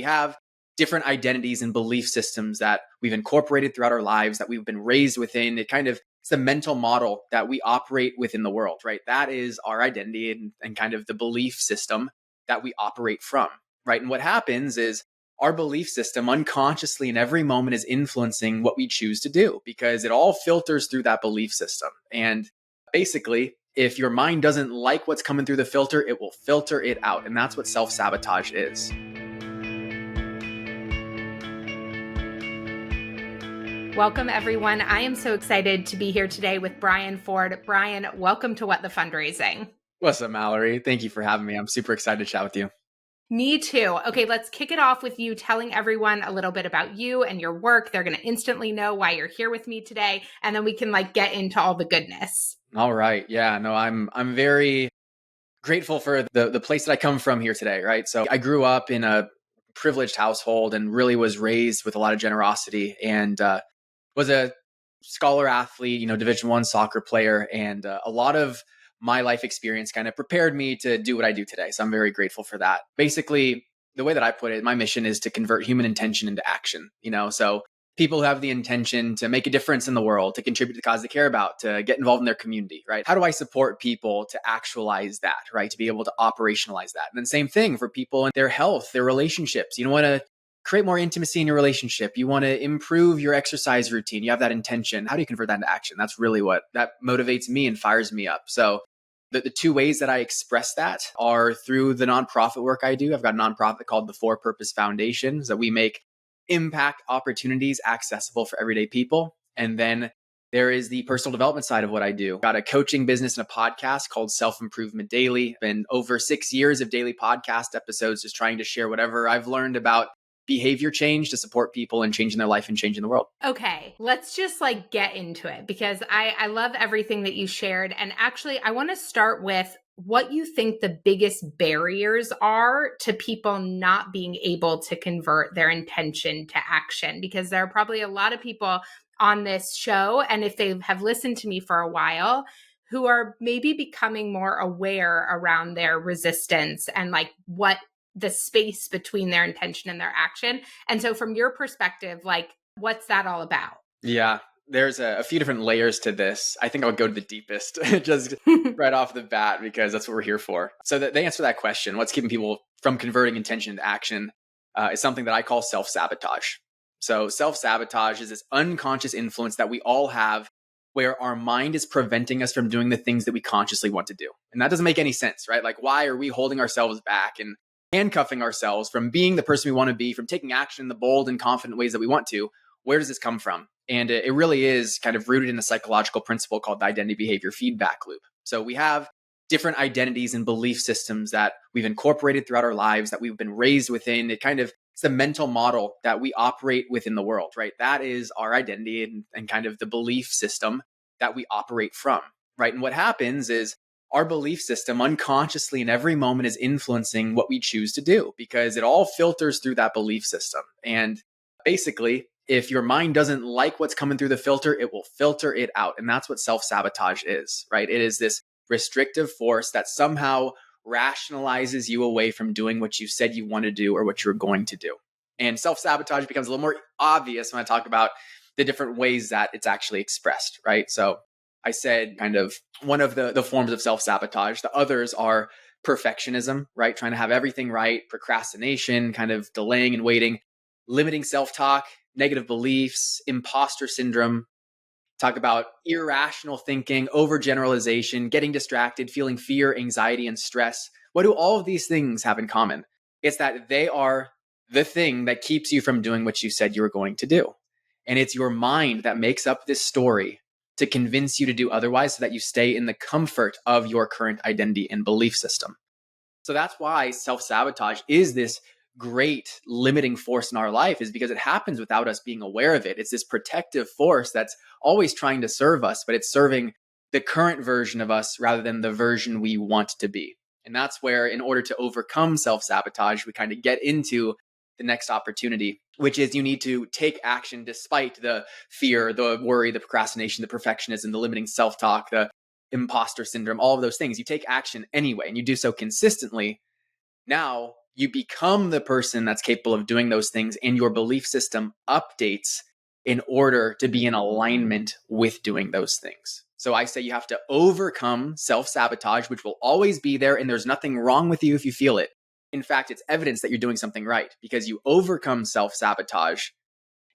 have different identities and belief systems that we've incorporated throughout our lives, that we've been raised within. It's the mental model that we operate within the world, right? That is our identity and kind of the belief system that we operate from, right? And what happens is our belief system unconsciously in every moment is influencing what we choose to do because it all filters through that belief system. And basically, if your mind doesn't like what's coming through the filter, it will filter it out. And that's what self-sabotage is. Welcome, everyone. I am so excited to be here today with Brian Ford. Brian, welcome to What the Fundraising. What's up, Mallory? Thank you for having me. I'm super excited to chat with you. Me too. Okay, let's kick it off with you telling everyone a little bit about you and your work. They're going to instantly know why you're here with me today, and then we can get into all the goodness. All right. Yeah, no, I'm very grateful for the place that I come from here today, right? So I grew up in a privileged household and really was raised with a lot of generosity and was a scholar athlete, Division I soccer player, and a lot of my life experience kind of prepared me to do what I do today. So I'm very grateful for that. Basically, the way that I put it, my mission is to convert human intention into action, so people who have the intention to make a difference in the world, to contribute to the cause they care about, to get involved in their community, right? How do I support people to actualize that, right? To be able to operationalize that. And then same thing for people in their health, their relationships. You want to create more intimacy in your relationship. You want to improve your exercise routine. You have that intention. How do you convert that into action? That's really what that motivates me and fires me up. So the two ways that I express that are through the nonprofit work I do. I've got a nonprofit called the For Purpose Foundation that we make impact opportunities accessible for everyday people. And then there is the personal development side of what I do. I've got a coaching business and a podcast called Self-Improvement Daily. Been over 6 years of daily podcast episodes, just trying to share whatever I've learned about behavior change to support people and changing their life and changing the world. Okay, let's just get into it because I love everything that you shared. And actually, I want to start with what you think the biggest barriers are to people not being able to convert their intention to action, because there are probably a lot of people on this show, and if they have listened to me for a while, who are maybe becoming more aware around their resistance and what the space between their intention and their action. And so from your perspective, what's that all about? Yeah, there's a few different layers to this. I think I'll go to the deepest just right off the bat, because that's what we're here for. So that they answer that question, what's keeping people from converting intention into action, is something that I call self-sabotage. So self-sabotage is this unconscious influence that we all have where our mind is preventing us from doing the things that we consciously want to do. And that doesn't make any sense, right? Why are we holding ourselves back and handcuffing ourselves from being the person we want to be, from taking action in the bold and confident ways that we want to? Where does this come from? And it really is kind of rooted in a psychological principle called the identity behavior feedback loop. So we have different identities and belief systems that we've incorporated throughout our lives, that we've been raised within. It's the mental model that we operate within the world, right? That is our identity and kind of the belief system that we operate from, right? And what happens is our belief system unconsciously in every moment is influencing what we choose to do because it all filters through that belief system. And basically, if your mind doesn't like what's coming through the filter, it will filter it out. And that's what self-sabotage is, right? It is this restrictive force that somehow rationalizes you away from doing what you said you want to do or what you're going to do. And self-sabotage becomes a little more obvious when I talk about the different ways that it's actually expressed, right? So I said kind of one of the forms of self-sabotage. The others are perfectionism, right? Trying to have everything right, procrastination, kind of delaying and waiting, limiting self-talk, negative beliefs, imposter syndrome. Talk about irrational thinking, overgeneralization, getting distracted, feeling fear, anxiety, and stress. What do all of these things have in common? It's that they are the thing that keeps you from doing what you said you were going to do. And it's your mind that makes up this story to convince you to do otherwise so that you stay in the comfort of your current identity and belief system. So that's why self-sabotage is this great limiting force in our life, is because it happens without us being aware of it. It's this protective force that's always trying to serve us, but it's serving the current version of us rather than the version we want to be. And that's where, in order to overcome self-sabotage, we kind of get into the next opportunity, which is you need to take action despite the fear, the worry, the procrastination, the perfectionism, the limiting self-talk, the imposter syndrome, all of those things. You take action anyway, and you do so consistently. Now you become the person that's capable of doing those things, and your belief system updates in order to be in alignment with doing those things. So I say you have to overcome self-sabotage, which will always be there, and there's nothing wrong with you if you feel it. In fact, it's evidence that you're doing something right because you overcome self-sabotage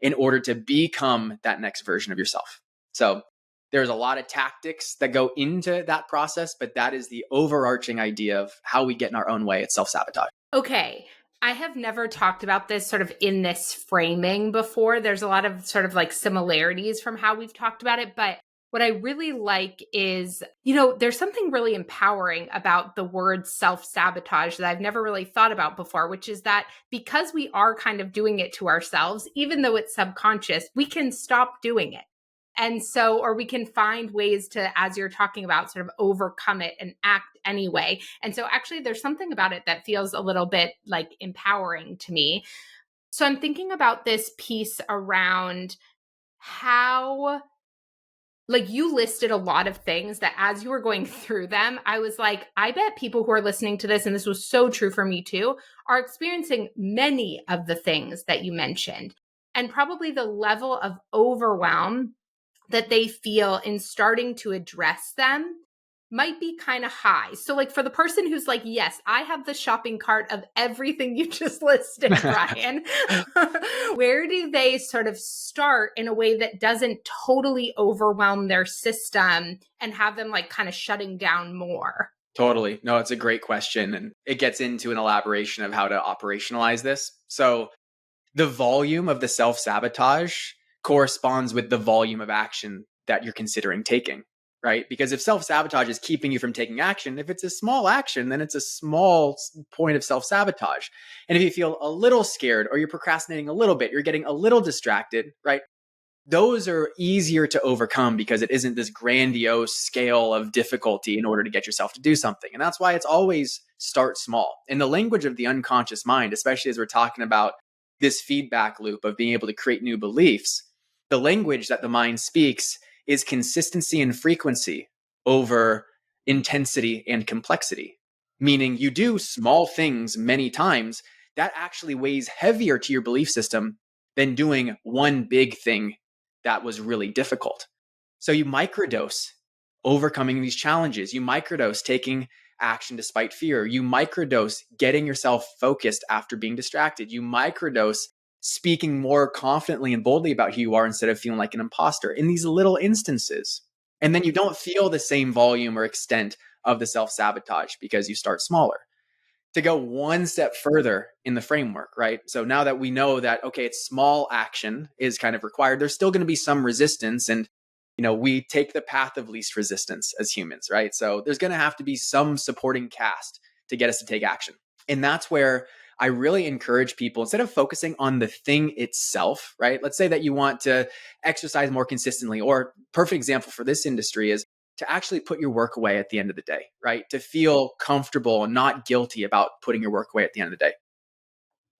in order to become that next version of yourself. So there's a lot of tactics that go into that process, but that is the overarching idea of how we get in our own way. It's self-sabotage. Okay. I have never talked about this sort of in this framing before. There's a lot of sort of like similarities from how we've talked about it. But what I really like is, there's something really empowering about the word self-sabotage that I've never really thought about before, which is that because we are kind of doing it to ourselves, even though it's subconscious, we can stop doing it. And so, or we can find ways to, as you're talking about, sort of overcome it and act anyway. And so actually there's something about it that feels a little bit like empowering to me. So I'm thinking about this piece around how, like, you listed a lot of things that as you were going through them, I was like, I bet people who are listening to this, and this was so true for me too, are experiencing many of the things that you mentioned. And probably the level of overwhelm that they feel in starting to address them might be kind of high. So like for the person who's like, yes, I have the shopping cart of everything you just listed, Brian, where do they sort of start in a way that doesn't totally overwhelm their system and have them like kind of shutting down more? Totally. No, it's a great question. And it gets into an elaboration of how to operationalize this. So the volume of the self-sabotage corresponds with the volume of action that you're considering taking, right? Because if self-sabotage is keeping you from taking action, if it's a small action, then it's a small point of self-sabotage. And if you feel a little scared or you're procrastinating a little bit, you're getting a little distracted, right? Those are easier to overcome because it isn't this grandiose scale of difficulty in order to get yourself to do something. And that's why it's always start small. In the language of the unconscious mind, especially as we're talking about this feedback loop of being able to create new beliefs, the language that the mind speaks is consistency and frequency over intensity and complexity. Meaning you do small things many times, that actually weighs heavier to your belief system than doing one big thing that was really difficult. So you microdose overcoming these challenges. You microdose taking action despite fear. You microdose getting yourself focused after being distracted. You microdose speaking more confidently and boldly about who you are instead of feeling like an imposter in these little instances. And then you don't feel the same volume or extent of the self-sabotage because you start smaller. To go one step further in the framework, right? So now that we know that, okay, it's small action is kind of required, there's still going to be some resistance. And, we take the path of least resistance as humans, right? So there's going to have to be some supporting cast to get us to take action. And that's where I really encourage people, instead of focusing on the thing itself, right? Let's say that you want to exercise more consistently, or perfect example for this industry is to actually put your work away at the end of the day, right? To feel comfortable and not guilty about putting your work away at the end of the day.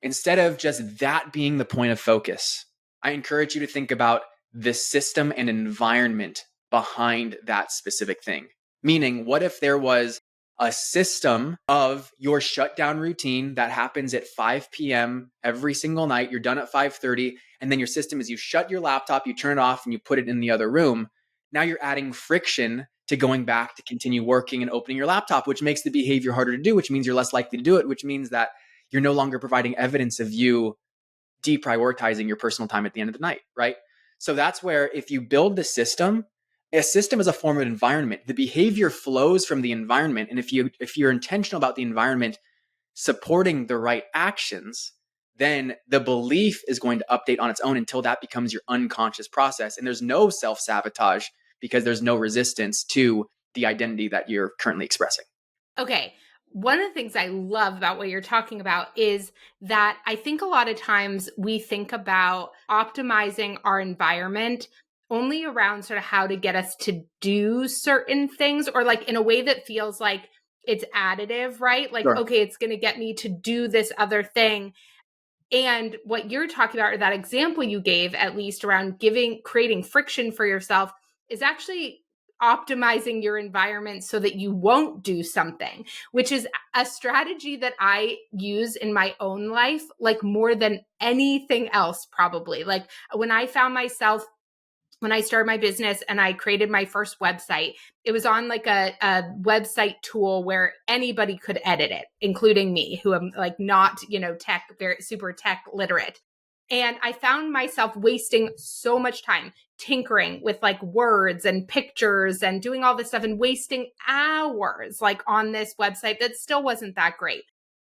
Instead of just that being the point of focus, I encourage you to think about the system and environment behind that specific thing. Meaning, what if there was a system of your shutdown routine that happens at 5 p.m. every single night, you're done at 5:30, and then your system is you shut your laptop, you turn it off, and you put it in the other room. Now you're adding friction to going back to continue working and opening your laptop, which makes the behavior harder to do, which means you're less likely to do it, which means that you're no longer providing evidence of you deprioritizing your personal time at the end of the night, right? So that's where if you build the system, a system is a form of environment. The behavior flows from the environment. And if you're intentional about the environment supporting the right actions, then the belief is going to update on its own until that becomes your unconscious process. And there's no self-sabotage because there's no resistance to the identity that you're currently expressing. Okay. One of the things I love about what you're talking about is that I think a lot of times we think about optimizing our environment only around sort of how to get us to do certain things, or like in a way that feels like it's additive, right? Like, Sure. okay, it's going to get me to do this other thing. And what you're talking about, or that example you gave, at least around creating friction for yourself, is actually optimizing your environment so that you won't do something, which is a strategy that I use in my own life, like more than anything else, probably. Like when I found myself, when I started my business and I created my first website, it was on like a website tool where anybody could edit it, including me, who am like not, tech, very super tech literate. And I found myself wasting so much time tinkering with like words and pictures and doing all this stuff and wasting hours like on this website that still wasn't that great.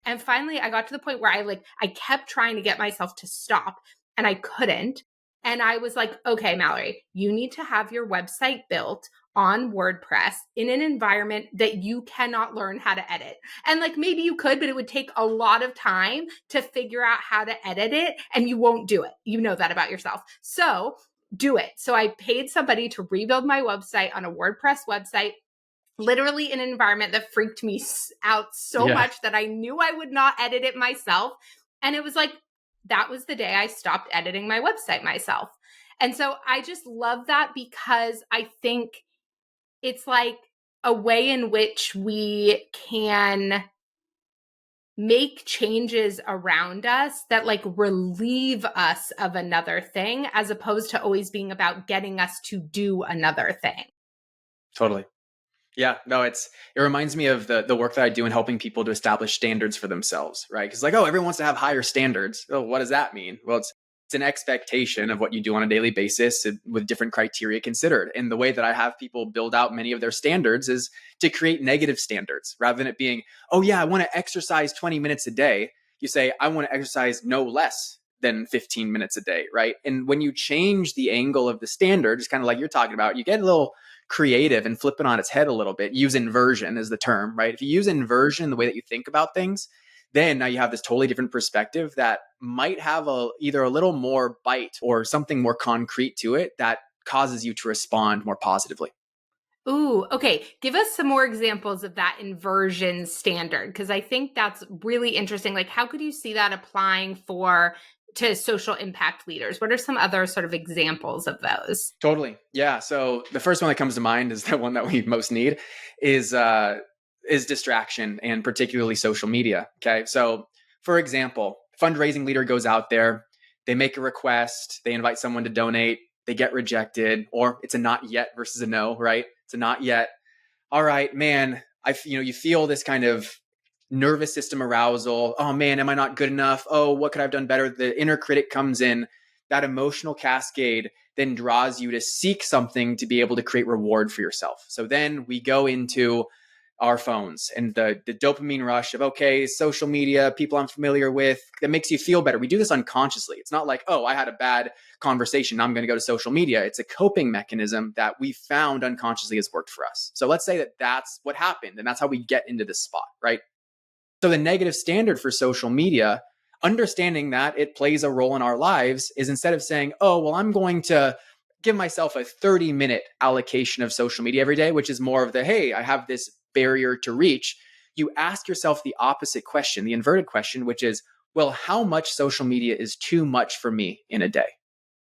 And finally I got to the point where I kept trying to get myself to stop and I couldn't. And I was like, okay, Mallory, you need to have your website built on WordPress in an environment that you cannot learn how to edit. And like maybe you could, but it would take a lot of time to figure out how to edit it and you won't do it. You know that about yourself. So do it. So I paid somebody to rebuild my website on a WordPress website, literally in an environment that freaked me out so much that I knew I would not edit it myself. And it was like, that was the day I stopped editing my website myself. And so I just love that because I think it's like a way in which we can make changes around us that like relieve us of another thing, as opposed to always being about getting us to do another thing. Totally. Yeah, no, it reminds me of the work that I do in helping people to establish standards for themselves, right? Because like, oh, everyone wants to have higher standards. Oh, what does that mean? Well, it's an expectation of what you do on a daily basis with different criteria considered. And the way that I have people build out many of their standards is to create negative standards rather than it being, oh yeah, I want to exercise 20 minutes a day. You say, I want to exercise no less than 15 minutes a day, right? And when you change the angle of the standard, it's kind of like you're talking about, you get a little creative and flip it on its head a little bit. Use inversion is the term, right? If you use inversion in the way that you think about things, then now you have this totally different perspective that might have either a little more bite or something more concrete to it that causes you to respond more positively. Ooh, okay. Give us some more examples of that inversion standard, because I think that's really interesting. Like, how could you see that applying to social impact leaders? What are some other sort of examples of those? Totally. Yeah. So the first one that comes to mind is the one that we most need is distraction, and particularly social media. Okay. So for example, fundraising leader goes out there, they make a request, they invite someone to donate, they get rejected, or it's a not yet versus a no, right? It's a not yet. All right, man, you feel this kind of nervous system arousal. Oh man, am I not good enough? Oh, what could I have done better? The inner critic comes in. That emotional cascade then draws you to seek something to be able to create reward for yourself. So then we go into our phones and the dopamine rush of, okay, social media, people I'm familiar with, that makes you feel better. We do this unconsciously. It's not like, oh, I had a bad conversation, now I'm going to go to social media. It's a coping mechanism that we found unconsciously has worked for us. So let's say that that's what happened and that's how we get into this spot, right? So the negative standard for social media, understanding that it plays a role in our lives, is instead of saying, oh, well, I'm going to give myself a 30-minute allocation of social media every day, which is more of the, hey, I have this barrier to reach. You ask yourself the opposite question, the inverted question, which is, well, how much social media is too much for me in a day?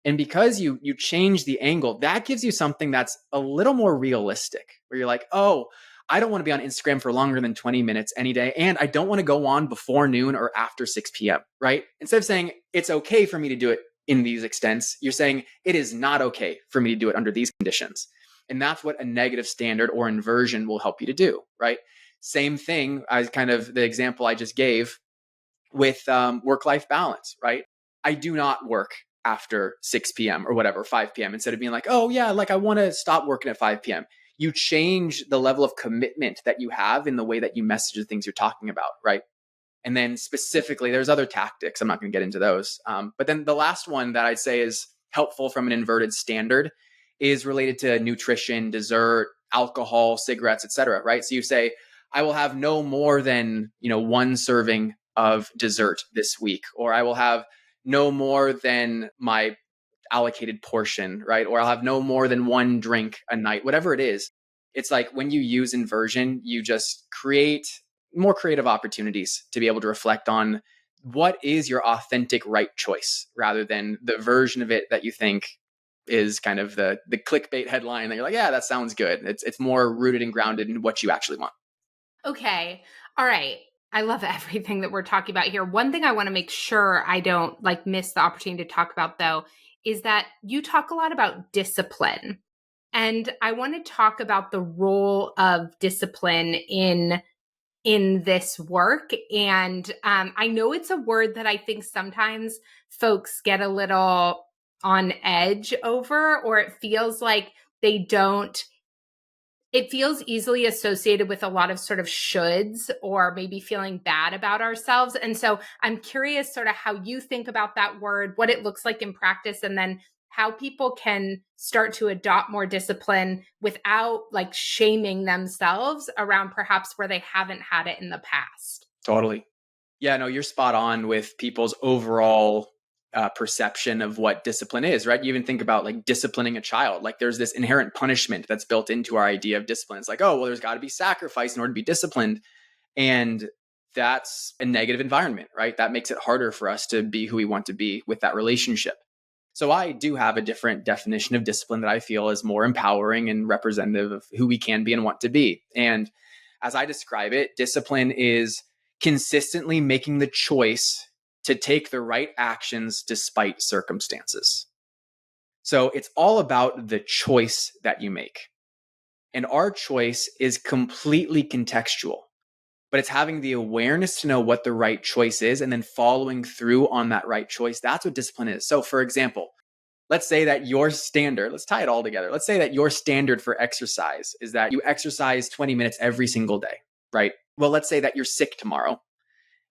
And because you change the angle, that gives you something that's a little more realistic, where you're like, oh, I don't want to be on Instagram for longer than 20 minutes any day. And I don't want to go on before noon or after 6 p.m., right? Instead of saying it's okay for me to do it in these extents, you're saying it is not okay for me to do it under these conditions. And that's what a negative standard or inversion will help you to do, right? Same thing as kind of the example I just gave with work-life balance, right? I do not work after 6 p.m. or whatever, 5 p.m. Instead of being like, oh yeah, like I want to stop working at 5 p.m. You change the level of commitment that you have in the way that you message the things you're talking about, right? And then specifically, there's other tactics. I'm not going to get into those. But then the last one that I'd say is helpful from an inverted standard is related to nutrition, dessert, alcohol, cigarettes, etc. Right? So you say, I will have no more than one serving of dessert this week, or I will have no more than my allocated portion, right? Or I'll have no more than one drink a night, whatever it is. It's like when you use inversion, you just create more creative opportunities to be able to reflect on what is your authentic right choice rather than the version of it that you think is kind of the clickbait headline that you're like, yeah, that sounds good. It's more rooted and grounded in what you actually want. Okay. All right. I love everything that we're talking about here. One thing I want to make sure I don't like miss the opportunity to talk about though is that you talk a lot about discipline. And I want to talk about the role of discipline in this work. And I know it's a word that I think sometimes folks get a little on edge over, or it feels like they don't. It feels easily associated with a lot of sort of shoulds or maybe feeling bad about ourselves. And so I'm curious sort of how you think about that word, what it looks like in practice, and then how people can start to adopt more discipline without like shaming themselves around perhaps where they haven't had it in the past. Totally. Yeah, no, you're spot on with people's overall perception of what discipline is, right? You even think about like disciplining a child. Like there's this inherent punishment that's built into our idea of discipline. It's like, oh, well, there's got to be sacrifice in order to be disciplined. And that's a negative environment, right? That makes it harder for us to be who we want to be with that relationship. So I do have a different definition of discipline that I feel is more empowering and representative of who we can be and want to be. And as I describe it, discipline is consistently making the choice to take the right actions despite circumstances. So it's all about the choice that you make. And our choice is completely contextual, but it's having the awareness to know what the right choice is and then following through on that right choice. That's what discipline is. So, for example, let's say that your standard, let's tie it all together. Let's say that your standard for exercise is that you exercise 20 minutes every single day, right? Well, let's say that you're sick tomorrow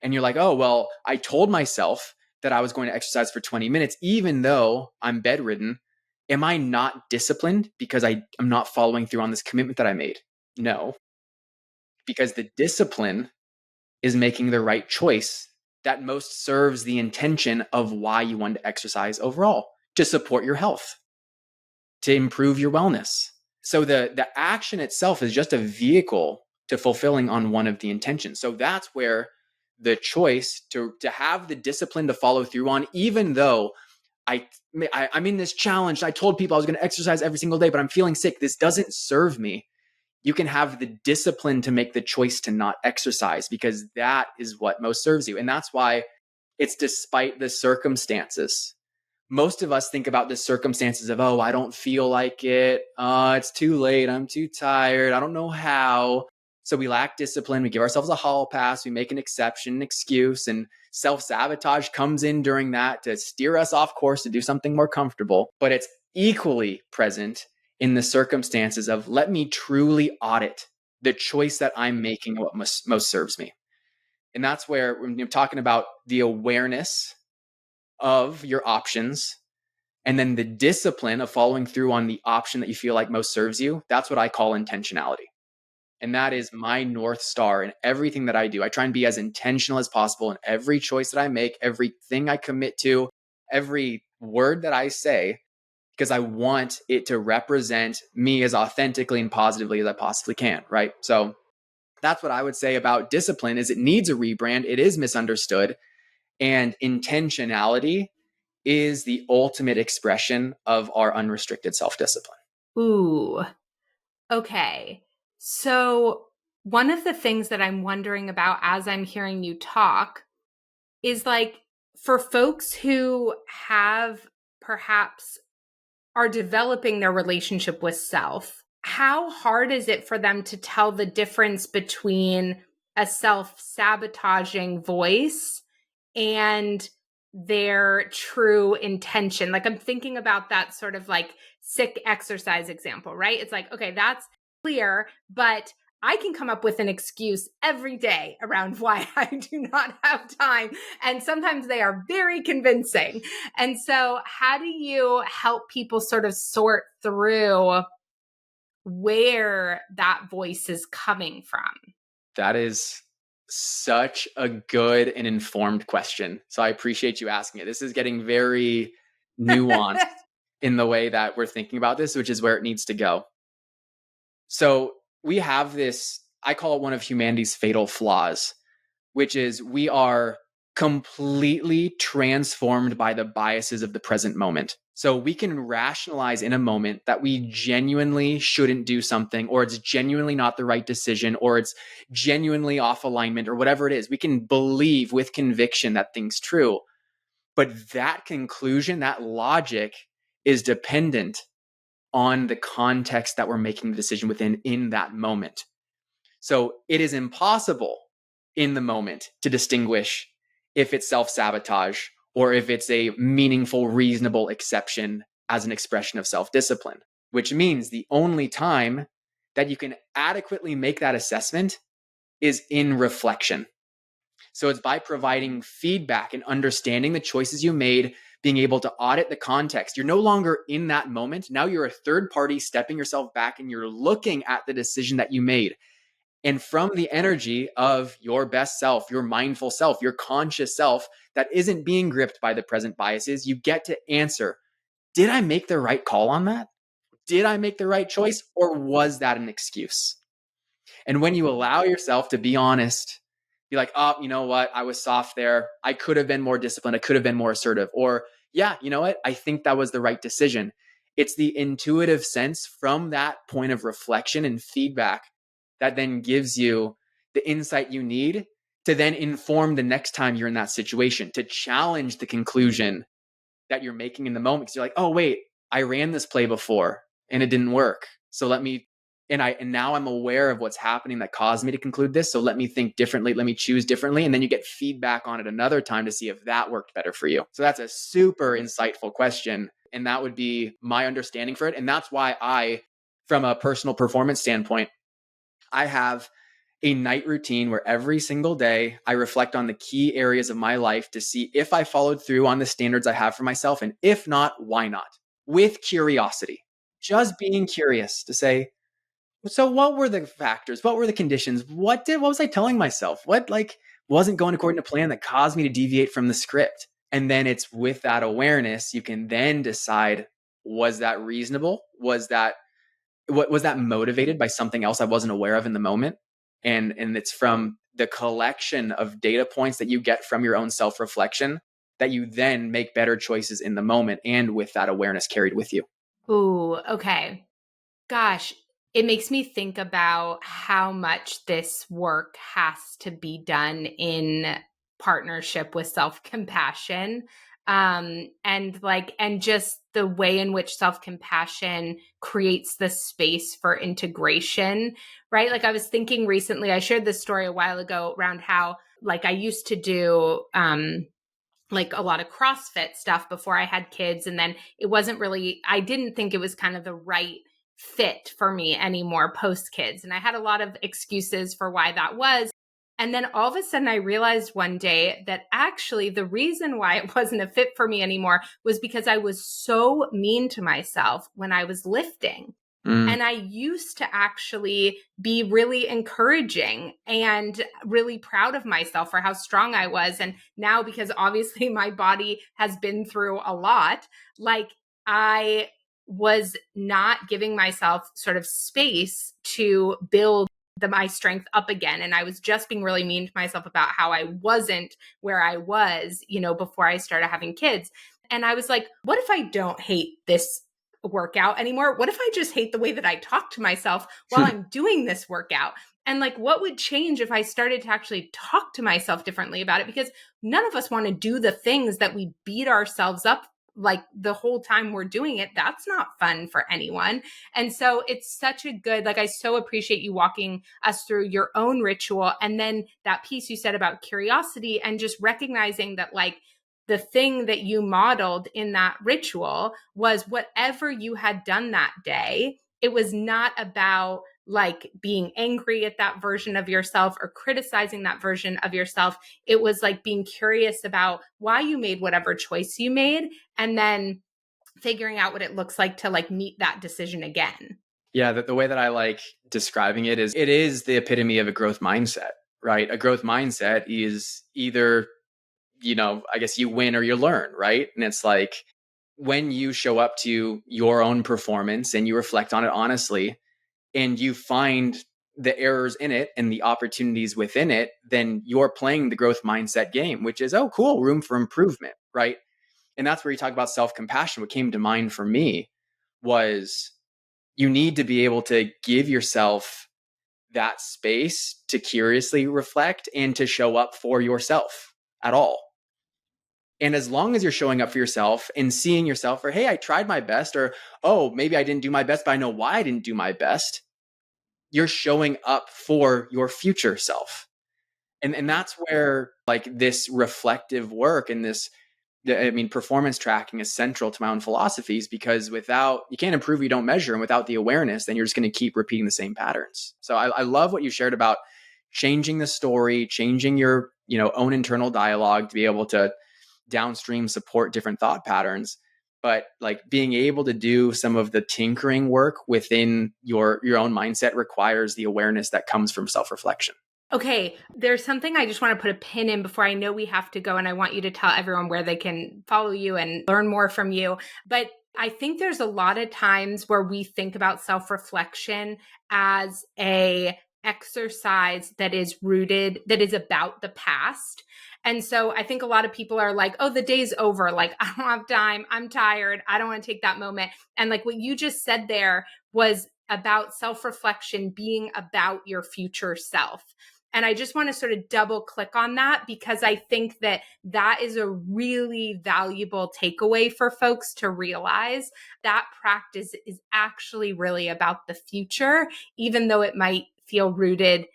and you're like, oh, well, I told myself that I was going to exercise for 20 minutes, even though I'm bedridden. Am I not disciplined because I'm not following through on this commitment that I made? No, because the discipline is making the right choice that most serves the intention of why you want to exercise overall, to support your health, to improve your wellness. So the action itself is just a vehicle to fulfilling on one of the intentions. So that's where the choice to have the discipline to follow through on, even though I'm in this challenge. I told people I was going to exercise every single day, but I'm feeling sick. This doesn't serve me. You can have the discipline to make the choice to not exercise because that is what most serves you. And that's why it's despite the circumstances. Most of us think about the circumstances of, oh, I don't feel like it. It's too late. I'm too tired. I don't know how. So we lack discipline. We give ourselves a hall pass. We make an exception, an excuse, and self-sabotage comes in during that to steer us off course to do something more comfortable. But it's equally present in the circumstances of, let me truly audit the choice that I'm making and what most serves me. And that's where, when you're talking about the awareness of your options and then the discipline of following through on the option that you feel like most serves you, that's what I call intentionality. And that is my North Star in everything that I do. I try and be as intentional as possible in every choice that I make, everything I commit to, every word that I say, because I want it to represent me as authentically and positively as I possibly can, right? So that's what I would say about discipline is it needs a rebrand. It is misunderstood. And intentionality is the ultimate expression of our unrestricted self-discipline. Ooh, okay. So, one of the things that I'm wondering about as I'm hearing you talk is like for folks who have perhaps are developing their relationship with self, how hard is it for them to tell the difference between a self-sabotaging voice and their true intention? Like I'm thinking about that sort of like sick exercise example, right? It's like, okay, that's clear, but I can come up with an excuse every day around why I do not have time. And sometimes they are very convincing. And so, how do you help people sort of sort through where that voice is coming from? That is such a good and informed question. So I appreciate you asking it. This is getting very nuanced in the way that we're thinking about this, which is where it needs to go. So we have this, I call it one of humanity's fatal flaws, which is we are completely transformed by the biases of the present moment. So we can rationalize in a moment that we genuinely shouldn't do something, or it's genuinely not the right decision, or it's genuinely off alignment, or whatever it is. We can believe with conviction that thing's true. But that conclusion, that logic is dependent on the context that we're making the decision within in that moment. So it is impossible in the moment to distinguish if it's self-sabotage or if it's a meaningful, reasonable exception as an expression of self-discipline, which means the only time that you can adequately make that assessment is in reflection. So it's by providing feedback and understanding the choices you made, being able to audit the context. You're no longer in that moment. Now you're a third party stepping yourself back and you're looking at the decision that you made. And from the energy of your best self, your mindful self, your conscious self that isn't being gripped by the present biases, you get to answer, did I make the right call on that? Did I make the right choice? Or was that an excuse? And when you allow yourself to be honest, be like, oh, you know what? I was soft there. I could have been more disciplined. I could have been more assertive. Or, yeah, you know what? I think that was the right decision. It's the intuitive sense from that point of reflection and feedback that then gives you the insight you need to then inform the next time you're in that situation, to challenge the conclusion that you're making in the moment. Because you're like, oh, wait, I ran this play before and it didn't work. So let me, and now I'm aware of what's happening that caused me to conclude this. So let me think differently. Let me choose differently. And then you get feedback on it another time to see if that worked better for you. So that's a super insightful question. And that would be my understanding for it. And that's why from a personal performance standpoint, I have a night routine where every single day I reflect on the key areas of my life to see if I followed through on the standards I have for myself. And if not, why not? With curiosity, just being curious to say, so what were the factors? What were the conditions? What was I telling myself? What wasn't going according to plan that caused me to deviate from the script? And then it's with that awareness, you can then decide, was that reasonable? Was that motivated by something else I wasn't aware of in the moment? And it's from the collection of data points that you get from your own self-reflection that you then make better choices in the moment and with that awareness carried with you. Ooh, okay. Gosh, it makes me think about how much this work has to be done in partnership with self-compassion. And just the way in which self-compassion creates the space for integration, right? Like I was thinking recently, I shared this story a while ago around how I used to do a lot of CrossFit stuff before I had kids. And then I didn't think it was kind of the right fit for me anymore post kids. And I had a lot of excuses for why that was. And then all of a sudden I realized one day that actually the reason why it wasn't a fit for me anymore was because I was so mean to myself when I was lifting. And I used to actually be really encouraging and really proud of myself for how strong I was. And now, because obviously my body has been through a lot, I was not giving myself sort of space to build my strength up again. And I was just being really mean to myself about how I wasn't where I was, before I started having kids. And I was like, what if I don't hate this workout anymore? What if I just hate the way that I talk to myself while I'm doing this workout? And what would change if I started to actually talk to myself differently about it? Because none of us want to do the things that we beat ourselves up the whole time we're doing it. That's not fun for anyone. And so it's such a good, I so appreciate you walking us through your own ritual. And then that piece you said about curiosity and just recognizing that the thing that you modeled in that ritual was whatever you had done that day. It was not about being angry at that version of yourself or criticizing that version of yourself. It was being curious about why you made whatever choice you made and then figuring out what it looks like to meet that decision again. Yeah, the way that I like describing it is the epitome of a growth mindset, right? A growth mindset is either, I guess you win or you learn, right? And it's when you show up to your own performance and you reflect on it honestly, and you find the errors in it and the opportunities within it, then you're playing the growth mindset game, which is, oh, cool, room for improvement, right? And that's where you talk about self-compassion. What came to mind for me was you need to be able to give yourself that space to curiously reflect and to show up for yourself at all. And as long as you're showing up for yourself and seeing yourself for, hey, I tried my best, or, oh, maybe I didn't do my best, but I know why I didn't do my best, you're showing up for your future self. And that's where like this reflective work and this, I mean, performance tracking is central to my own philosophies, because without, you can't improve, you don't measure. And without the awareness, then you're just going to keep repeating the same patterns. So I love what you shared about changing the story, changing your, own internal dialogue to be able to downstream support different thought patterns. But like being able to do some of the tinkering work within your own mindset requires the awareness that comes from self-reflection. Okay, there's something I just want to put a pin in before I know we have to go, and I want you to tell everyone where they can follow you and learn more from you. But I think there's a lot of times where we think about self-reflection as a exercise that is about the past. And so I think a lot of people are like, oh, the day's over. Like, I don't have time. I'm tired. I don't want to take that moment. And like what you just said there was about self-reflection being about your future self. And I just want to sort of double click on that, because I think that that is a really valuable takeaway for folks to realize that practice is actually really about the future, even though it might feel rooted,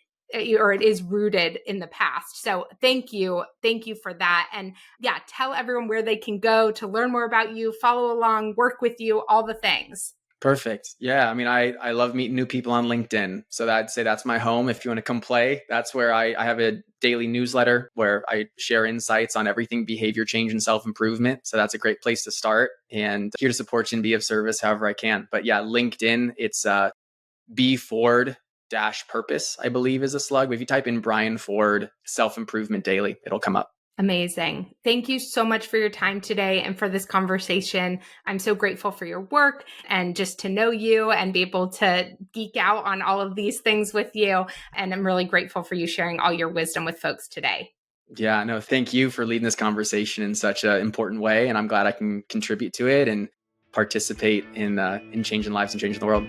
or it is rooted in the past. So thank you. Thank you for that. And yeah, tell everyone where they can go to learn more about you, follow along, work with you, all the things. Perfect. Yeah. I mean, I love meeting new people on LinkedIn. So I'd say that's my home. If you want to come play, that's where I have a daily newsletter where I share insights on everything behavior change and self-improvement. So that's a great place to start, and here to support you and be of service however I can. But yeah, LinkedIn, it's B Ford dash purpose, I believe is a slug. But if you type in Brian Ford self-improvement daily, it'll come up. Amazing. Thank you so much for your time today and for this conversation. I'm so grateful for your work and just to know you and be able to geek out on all of these things with you. And I'm really grateful for you sharing all your wisdom with folks today. Yeah, no, thank you for leading this conversation in such an important way. And I'm glad I can contribute to it and participate in changing lives and changing the world.